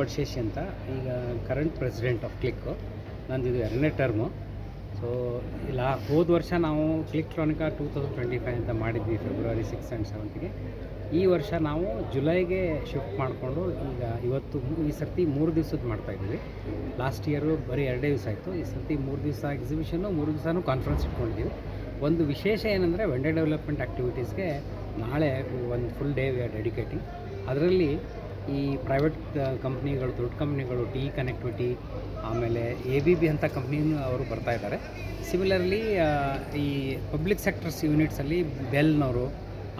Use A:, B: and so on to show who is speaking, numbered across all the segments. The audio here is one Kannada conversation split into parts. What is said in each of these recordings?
A: ಬಡ್ಶೇಶಿ ಅಂತ, ಈಗ ಕರೆಂಟ್ ಪ್ರೆಸಿಡೆಂಟ್ ಆಫ್ ಕ್ಲಿಕ್ಕು. ನಂದು ಇದು 2ನೇ ಟರ್ಮು. ಸೊ ಹೋದ ವರ್ಷ ನಾವು ಕ್ಲಿಕ್ಟ್ರಾನಿಕಾ 2025 ಅಂತ ಮಾಡಿದ್ವಿ, ಫೆಬ್ರವರಿ 6 ಆ್ಯಂಡ್ 7ಗೆ. ಈ ವರ್ಷ ನಾವು ಜುಲೈಗೆ ಶಿಫ್ಟ್ ಮಾಡಿಕೊಂಡು ಈ ಸರ್ತಿ 3 ದಿವಸದ್ದು ಮಾಡ್ತಾಯಿದ್ದೀವಿ. ಲಾಸ್ಟ್ ಇಯರು ಬರೀ 2 ದಿವಸ ಆಯಿತು. ಈ ಸರ್ತಿ 3 ದಿವಸ ಎಕ್ಸಿಬಿಷನ್ನು, 3 ದಿವಸನೂ ಕಾನ್ಫರೆನ್ಸ್ ಇಟ್ಕೊಂಡಿದ್ದೀವಿ. ಒಂದು ವಿಶೇಷ ಏನಂದರೆ ವೆಂಡರ್ ಡೆವಲಪ್ಮೆಂಟ್ ಆ್ಯಕ್ಟಿವಿಟೀಸ್ಗೆ ನಾಳೆ ಒಂದು full day we are dedicating. ಅದರಲ್ಲಿ ಈ ಪ್ರೈವೇಟ್ ಕಂಪ್ನಿಗಳು, ದೊಡ್ಡ ಕಂಪ್ನಿಗಳು, ಟಿ ಕನೆಕ್ಟಿವಿಟಿ, ಆಮೇಲೆ ABB ಅಂತ ಕಂಪ್ನಿನೂ ಅವರು ಬರ್ತಾಯಿದ್ದಾರೆ. ಸಿಮಿಲರ್ಲಿ ಈ ಪಬ್ಲಿಕ್ ಸೆಕ್ಟರ್ಸ್ ಯೂನಿಟ್ಸಲ್ಲಿ ಬೆಲ್ನವರು,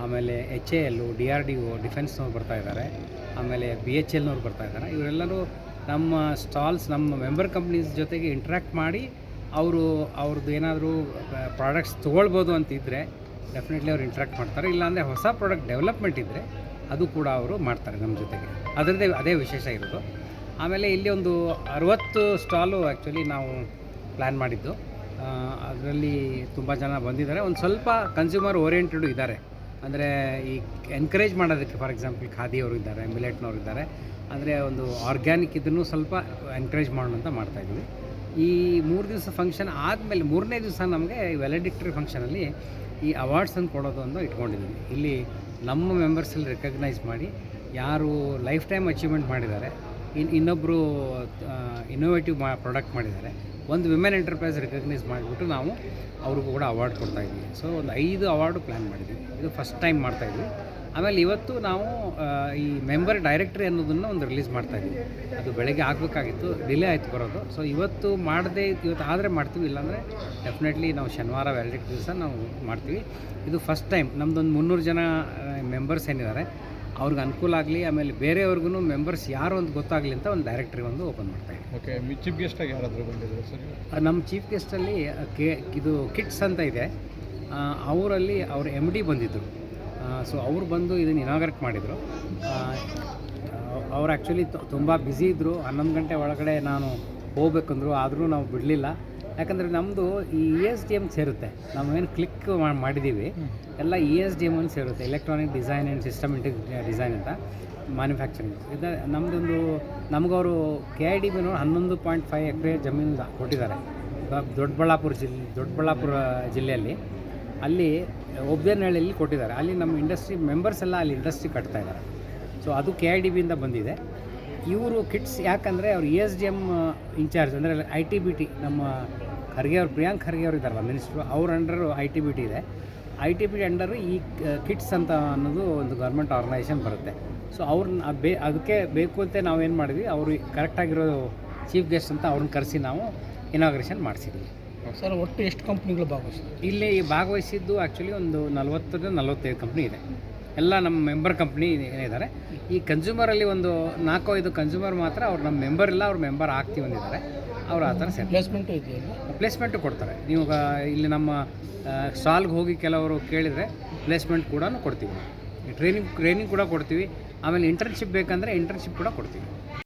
A: ಆಮೇಲೆ HAL, DRDO, ಡಿಫೆನ್ಸ್ನವ್ರು ಬರ್ತಾಯಿದ್ದಾರೆ, ಆಮೇಲೆ BHLನವ್ರು ಬರ್ತಾಯಿದ್ದಾರೆ. ಇವರೆಲ್ಲರೂ ನಮ್ಮ ಸ್ಟಾಲ್ಸ್, ನಮ್ಮ ಮೆಂಬರ್ ಕಂಪ್ನೀಸ್ ಜೊತೆಗೆ ಇಂಟ್ರ್ಯಾಕ್ಟ್ ಮಾಡಿ ಅವ್ರದ್ದು ಏನಾದರೂ ಪ್ರಾಡಕ್ಟ್ಸ್ ತೊಗೊಳ್ಬೋದು ಅಂತಿದ್ದರೆ ಡೆಫಿನೆಟ್ಲಿ ಅವ್ರು ಇಂಟ್ರ್ಯಾಕ್ಟ್ ಮಾಡ್ತಾರೆ. ಇಲ್ಲಾಂದರೆ ಹೊಸ ಪ್ರಾಡಕ್ಟ್ ಡೆವಲಪ್ಮೆಂಟ್ ಇದ್ದರೆ ಅದು ಕೂಡ ಅವರು ಮಾಡ್ತಾರೆ ನಮ್ಮ ಜೊತೆಗೆ. ಅದರದ್ದೇ ಅದೇ ವಿಶೇಷ ಇರೋದು. ಆಮೇಲೆ ಇಲ್ಲಿ ಒಂದು 60 ಸ್ಟಾಲು ಆ್ಯಕ್ಚುಲಿ ನಾವು ಪ್ಲ್ಯಾನ್ ಮಾಡಿದ್ದು. ಅದರಲ್ಲಿ ತುಂಬ ಜನ ಬಂದಿದ್ದಾರೆ. ಒಂದು ಸ್ವಲ್ಪ ಕನ್ಸ್ಯೂಮರ್ ಓರಿಯೆಂಟೆಡು ಇದ್ದಾರೆ. ಅಂದರೆ ಈ ಎನ್ಕರೇಜ್ ಮಾಡೋದಕ್ಕೆ, ಫಾರ್ ಎಕ್ಸಾಂಪಲ್ ಖಾದಿಯವರು ಇದ್ದಾರೆ, ಮಿಲೆಟ್ನವ್ರು ಇದ್ದಾರೆ. ಅಂದರೆ ಒಂದು ಆರ್ಗ್ಯಾನಿಕ್ ಇದನ್ನು ಸ್ವಲ್ಪ ಎನ್ಕರೇಜ್ ಮಾಡೋಣ ಅಂತ ಮಾಡ್ತಾಯಿದ್ವಿ. ಈ 3 ದಿವಸ ಫಂಕ್ಷನ್ ಆದಮೇಲೆ 3ನೇ ದಿವಸ ನಮಗೆ ವ್ಯಾಲಿಡಿಕ್ಟರಿ ಫಂಕ್ಷನಲ್ಲಿ ಈ ಅವಾರ್ಡ್ಸನ್ನು ಕೊಡೋದು ಅಂತ ಇಟ್ಕೊಂಡಿದ್ದೀವಿ. ಇಲ್ಲಿ ನಮ್ಮ ಮೆಂಬರ್ಸಲ್ಲಿ ರೆಕಗ್ನೈಸ್ ಮಾಡಿ ಯಾರು ಲೈಫ್ ಟೈಮ್ ಅಚೀವ್ಮೆಂಟ್ ಮಾಡಿದ್ದಾರೆ, ಇನ್ನೊಬ್ಬರು ಇನ್ನೋವೇಟಿವ್ ಪ್ರಾಡಕ್ಟ್ ಮಾಡಿದ್ದಾರೆ, ಒಂದು ವಿಮೆನ್ ಎಂಟರ್ಪ್ರೈಸ್ ರೆಕಗ್ನೈಸ್ ಮಾಡಿಬಿಟ್ಟು ನಾವು ಅವ್ರಿಗೂ ಕೂಡ ಅವಾರ್ಡ್ ಕೊಡ್ತಾಯಿದ್ವಿ. ಸೊ ಒಂದು 5 ಅವಾರ್ಡು ಪ್ಲ್ಯಾನ್ ಮಾಡಿದ್ವಿ. ಇದು ಫಸ್ಟ್ ಟೈಮ್ ಮಾಡ್ತಾಯಿದ್ವಿ. ಆಮೇಲೆ ಇವತ್ತು ನಾವು ಈ ಮೆಂಬರ್ ಡೈರೆಕ್ಟ್ರಿ ಅನ್ನೋದನ್ನು ಒಂದು ರಿಲೀಸ್ ಮಾಡ್ತಾಯಿದ್ವಿ. ಅದು ಬೆಳಗ್ಗೆ ಆಗಬೇಕಾಗಿತ್ತು, ಡಿಲೇ ಆಯಿತು ಬರೋದು. ಸೊ ಇವತ್ತು ಆದರೆ ಮಾಡ್ತೀವಿ, ಇಲ್ಲಾಂದರೆ ಡೆಫಿನೆಟ್ಲಿ ನಾವು ಶನಿವಾರ ವ್ಯಾಲಿಡಿಕ್ಟ್ ದಿವಸ ನಾವು ಮಾಡ್ತೀವಿ. ಇದು ಫಸ್ಟ್ ಟೈಮ್ ನಮ್ಮದೊಂದು 300 ಜನ ಮೆಂಬರ್ಸ್ ಏನಿದ್ದಾರೆ ಅವ್ರಿಗೆ ಅನುಕೂಲ ಆಗಲಿ, ಆಮೇಲೆ ಬೇರೆಯವ್ರಿಗೂ ಮೆಂಬರ್ಸ್ ಯಾರು ಅಂತ ಗೊತ್ತಾಗಲಿ ಅಂತ ಒಂದು ಡೈರೆಕ್ಟ್ರಿ ಒಂದು ಓಪನ್ ಮಾಡ್ತಾಯಿದ್ವಿ.
B: ಓಕೆ, ಚೀಫ್ ಗೆಸ್ಟಾಗಿ ಯಾರಾದರೂ ಬಂದಿದ್ದಾರೆ ಸರ್?
A: ನಮ್ಮ ಚೀಫ್ ಗೆಸ್ಟಲ್ಲಿ ಇದು ಕಿಟ್ಸ್ ಅಂತ ಇದೆ, ಅವರಲ್ಲಿ ಅವ್ರ MD ಬಂದಿದ್ದರು. ಸೊ ಅವ್ರು ಬಂದು ಇದನ್ನು ಇನಾಗರೇಟ್ ಮಾಡಿದರು. ಅವ್ರು ಆ್ಯಕ್ಚುಲಿ ತುಂಬ ಬ್ಯುಸಿ ಇದ್ದರು. 11 ಗಂಟೆ ಒಳಗಡೆ ನಾನು ಹೋಗ್ಬೇಕಂದ್ರು, ಆದರೂ ನಾವು ಬಿಡಲಿಲ್ಲ. ಯಾಕಂದರೆ ನಮ್ಮದು ಈ ESDM ಸೇರುತ್ತೆ. ನಾವೇನು ಕ್ಲಿಕ್ ಮಾಡಿದ್ದೀವಿ ಎಲ್ಲ ESDM ಅಂತ ಸೇರುತ್ತೆ, electronic design and system design ಅಂತ, ಮ್ಯಾನುಫ್ಯಾಕ್ಚರಿಂಗ್. ಇದು ನಮಗವರು KIDB 11.5 ಎಕರೆ ಜಮೀನು ಕೊಟ್ಟಿದ್ದಾರೆ ದೊಡ್ಡಬಳ್ಳಾಪುರ ಜಿಲ್ಲೆಯಲ್ಲಿ. ಅಲ್ಲಿ ಒಬ್ಬೇನಹಳ್ಳಿಯಲ್ಲಿ ಕೊಟ್ಟಿದ್ದಾರೆ. ಅಲ್ಲಿ ನಮ್ಮ ಇಂಡಸ್ಟ್ರಿ ಮೆಂಬರ್ಸ್ ಎಲ್ಲ ಅಲ್ಲಿ ಇಂಡಸ್ಟ್ರಿ ಕಟ್ತಾಯಿದ್ದಾರೆ. ಸೊ ಅದು KIDBಯಿಂದ ಬಂದಿದೆ. ಇವರು ಕಿಟ್ಸ್ ಯಾಕಂದರೆ ಅವ್ರು ESDM ಇನ್ಚಾರ್ಜ್, ಅಂದರೆ ITBT, ನಮ್ಮ ಪ್ರಿಯಾಂಕ್ ಖರ್ಗೆ ಅವರು ಇದ್ದಾರಲ್ಲ ಮಿನಿಸ್ಟ್ರು, ಅವ್ರ ಅಂಡರು ITBT ಇದೆ. ITBT ಅಂಡರು ಈ ಕಿಟ್ಸ್ ಅಂತ ಅನ್ನೋದು ಒಂದು ಗೌರ್ಮೆಂಟ್ ಆರ್ಗನೈಸೇಷನ್ ಬರುತ್ತೆ. ಸೊ ಅದಕ್ಕೆ ಬೇಕು ಅಂತ ನಾವೇನು ಮಾಡಿದ್ವಿ, ಅವರು ಕರೆಕ್ಟಾಗಿರೋ ಚೀಫ್ ಗೆಸ್ಟ್ ಅಂತ ಅವ್ರನ್ನ ಕರೆಸಿ ನಾವು ಇನಾಗ್ರೇಷನ್ ಮಾಡಿಸಿದ್ವಿ.
B: ಸರ್, ಒಟ್ಟು ಎಷ್ಟು ಕಂಪ್ನಿಗಳು ಭಾಗವಹಿಸಿದ್ರು?
A: ಇಲ್ಲಿ ಭಾಗವಹಿಸಿದ್ದು ಆ್ಯಕ್ಚುಲಿ ಒಂದು 40-45 ಕಂಪ್ನಿ ಇದೆ. ಎಲ್ಲ ನಮ್ಮ ಮೆಂಬರ್ ಕಂಪ್ನಿ ಏನಿದ್ದಾರೆ. ಈ ಕನ್ಸ್ಯೂಮರಲ್ಲಿ ಒಂದು 4-5 ಕನ್ಸ್ಯೂಮರ್ ಮಾತ್ರ ಅವ್ರು ನಮ್ಮ ಮೆಂಬರ್ ಇಲ್ಲ, ಅವ್ರು ಮೆಂಬರ್ ಆಗ್ತೀವಿ ಅಂದಿದ್ದಾರೆ. ಅವ್ರು ಆ ಥರ
B: ಪ್ಲೇಸ್ಮೆಂಟು ಇದೆಯಲ್ಲ?
A: ಪ್ಲೇಸ್ಮೆಂಟು ಕೊಡ್ತಾರೆ. ನೀವು ಇಲ್ಲಿ ನಮ್ಮ ಸ್ಟಾಲ್ಗೆ ಹೋಗಿ ಕೆಲವರು ಕೇಳಿದರೆ ಪ್ಲೇಸ್ಮೆಂಟ್ ಕೂಡ ಕೊಡ್ತೀವಿ. ಟ್ರೈನಿಂಗ್ ಕೂಡ ಕೊಡ್ತೀವಿ. ಆಮೇಲೆ ಇಂಟರ್ನ್ಶಿಪ್ ಬೇಕಂದರೆ ಇಂಟರ್ನ್ಶಿಪ್ ಕೂಡ ಕೊಡ್ತೀವಿ.